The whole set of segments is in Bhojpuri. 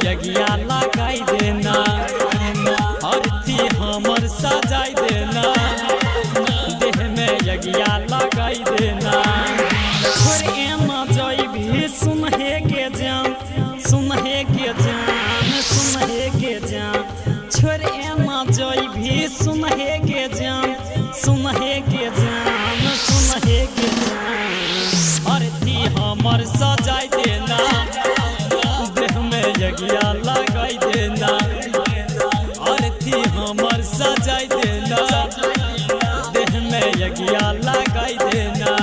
यगिया लगाई देना अर्थी हमर सजाई देना देह में यगिया लगाई देना छोड़ एना जई भी सुनहे के जान सुनहे के जान सुनहे के जान छोड़ एना जई भी सुनहे के जान सुनहे के जान सुनहे के जान अर्थी हमर सजाई देना देह में यगिया लगाई देना अर्थी हमर सजाई देना देह में यगिया लगाई देना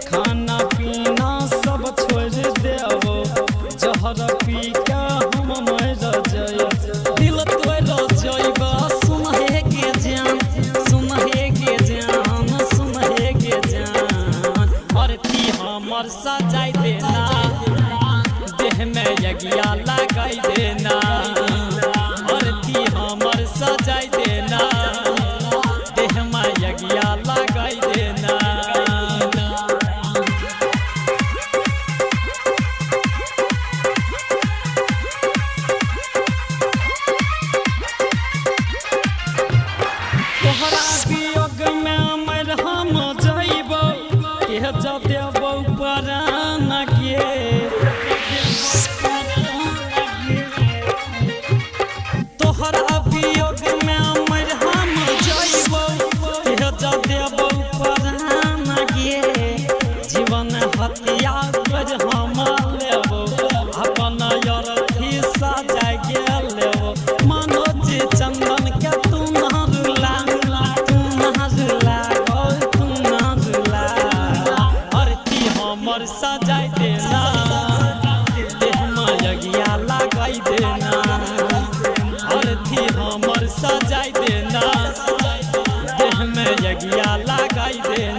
खाना पीना सब छोड़ देवो जहर पी के हम मर जाए दिल तोड़ जाइबा सुनहे के जान सुनहे के जान सुनहे के जान अर्थी हमर सजाई देना देह में यगिया लगाई देना अर्थी हमर सजाई देना देह में यगिया लगाई देना तोहरा वियोग में मर हम जाइबो के देबो परान के तोहरा वियोग में मर हम जाइबो के देबो परान के जीवन हत्या कर हम लेबो अपन अर्थी सजा के लेबो मनोज चंदन के हमर सजाई देना देह में यगिया लगाई देना अर्थी हमर सजाई देना देह में यगिया लगाई देना।